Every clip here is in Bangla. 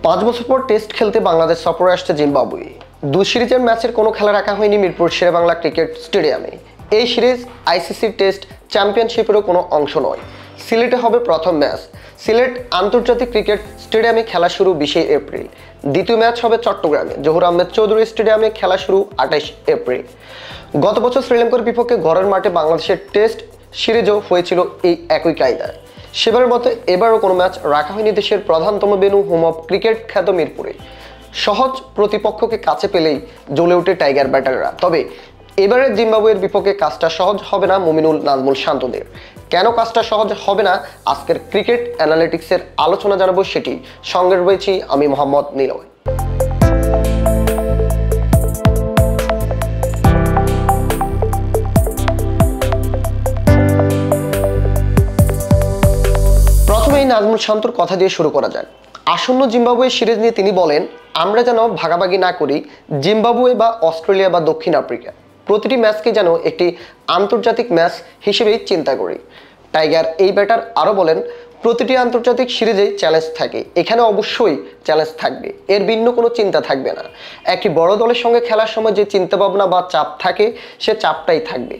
5 বছর পর টেস্ট খেলতে বাংলাদেশ সফরে আসছে জিম্বাবুয়ে। 2 সিরিজের ম্যাচের কোনো খেলা রাখা হয়নি মিরপুর শেরেবাংলা ক্রিকেট স্টেডিয়ামে। এই সিরিজ আইসিসি টেস্ট চ্যাম্পিয়নশিপেরও কোনো অংশ নয়। সিলেটে হবে প্রথম ম্যাচ। সিলেট আন্তর্জাতিক ক্রিকেট স্টেডিয়ামে খেলা শুরু 20 এপ্রিল। দ্বিতীয় ম্যাচ হবে চট্টগ্রামে জহুর আহমেদ চৌধুরী স্টেডিয়ামে, খেলা শুরু 28 এপ্রিল। গত বছর শ্রীলঙ্কার বিপক্ষে ঘরের মাঠে বাংলাদেশের টেস্ট সিরিজও হয়েছিল এই একই কায়দায়। সেবারের মতো এবারও কোনো ম্যাচ রাখা হয়নি দেশের প্রধানতম ভেন্যু হোম অফ ক্রিকেট খ্যাত মিরপুরে। সহজ প্রতিপক্ষকে কাছে পেলেই জ্বলে ওঠে টাইগার ব্যাটাররা। তবে এবারের জিম্বাবুয়ের বিপক্ষে কাজটা সহজ হবে না মুমিনুল নাজমুল শান্তদের। কেন কাজটা সহজ হবে না, আজকের ক্রিকেট অ্যানালিটিক্সের আলোচনা জানাবো সেটি। সঙ্গে রয়েছি আমি মোহাম্মদ নিলয়। প্রথমেই নাজমুল শান্তর কথা দিয়ে শুরু করা যায়। আসন্ন জিম্বাবুয়ে সিরিজ নিয়ে তিনি বলেন, আমরা যেন ভাগাভাগি না করি জিম্বাবুয়ে বা অস্ট্রেলিয়া বা দক্ষিণ আফ্রিকা। প্রতিটি ম্যাচকে যেন একটি আন্তর্জাতিক ম্যাচ হিসেবেই চিন্তা করি। টাইগার এই ব্যাটার আরও বলেন, প্রতিটি আন্তর্জাতিক সিরিজেই চ্যালেঞ্জ থাকে, এখানে অবশ্যই চ্যালেঞ্জ থাকবে, এর ভিন্ন কোনো চিন্তা থাকবে না। একটি বড় দলের সঙ্গে খেলার সময় যে চিন্তাভাবনা বা চাপ থাকে সে চাপটাই থাকবে।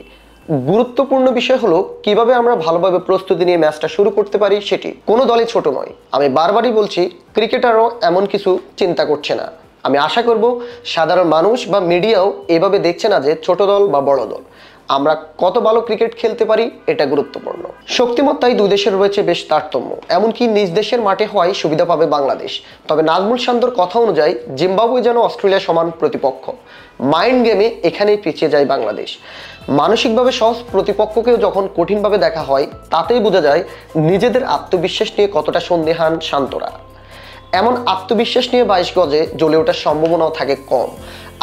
গুরুত্বপূর্ণ বিষয় হলো কিভাবে আমরা ভালোভাবে প্রস্তুতি নিয়ে ম্যাচটা শুরু করতে পারি সেটি। কোনো দলই ছোট নয়। আমি বারবারই বলছি, ক্রিকেটারও এমন কিছু চিন্তা করছে না। আমি আশা করব সাধারণ মানুষ বা মিডিয়াও এভাবে দেখছে না যে ছোট দল বা বড় দল। আমরা কত ভালো ক্রিকেট খেলতে পারি এটা গুরুত্বপূর্ণ। শক্তিমত্তায় দুই দেশের রয়েছে বেশ তারতম্য, এমনকি নিজ দেশের মাঠে হওয়ায় সুবিধা পাবে বাংলাদেশ। তবে নাজমুল শান্তর কথা অনুযায়ী জিম্বাবুয়ে যেন অস্ট্রেলিয়া সমান প্রতিপক্ষ। মাইন্ড গেমে এখানেই পিছিয়ে যায় বাংলাদেশ। মানসিকভাবে সহজ প্রতিপক্ষকেও যখন কঠিনভাবে দেখা হয় তাতেই বোঝা যায় নিজেদের আত্মবিশ্বাস নিয়ে কতটা সন্দেহান শান্তরা। এমন আত্মবিশ্বাস নিয়ে 22 গজে জ্বলে ওঠার সম্ভাবনাও থাকে কম।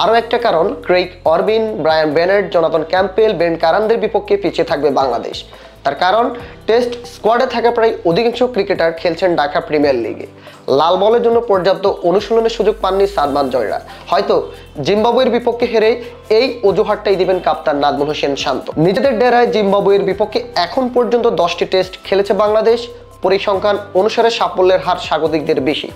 আরও একটা কারণ, Craig Ervine, Brian Bennett, Jonathan Campbell, Ben কারানদের বিপক্ষে পিছিয়ে থাকবে বাংলাদেশ। তার কারণ, টেস্ট স্কোয়াডে থাকা প্রায় অধিকাংশ ক্রিকেটার খেলছেন ঢাকা প্রিমিয়ার লিগে। লাল বলের জন্য পর্যাপ্ত অনুশীলনের সুযোগ পাননি সাদমান জয়রা। হয়তো জিম্বাবুয়ের বিপক্ষে হেরে এই অজুহাতটাই দিবেন কাপ্তান নাজমুল হোসেন শান্ত। নিজেদের ডেরায় জিম্বাবুয়ের বিপক্ষে এখন পর্যন্ত 10টি টেস্ট খেলেছে বাংলাদেশ। পরিসংখ্যান অনুসারে সাফল্যের হার স্বাগতিকদের বেশি।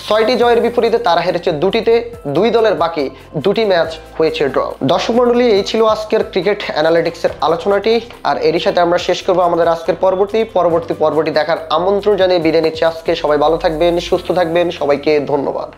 6টি জয়ের বিপরীতে তারা হেরেছে 2টিতে। 2 দলের বাকি 2টি ম্যাচ হয়েছে ড্র। দর্শক মণ্ডলী, এই ছিল আজকের ক্রিকেট অ্যানালিটিক্সের আলোচনাটি। আর এরই সাথে আমরা শেষ করবো আমাদের আজকের পরবর্তী পর্বটি দেখার আমন্ত্রণ জানিয়ে বিদায় নিচ্ছি আজকে। সবাই ভালো থাকবেন, সুস্থ থাকবেন, সবাইকে ধন্যবাদ।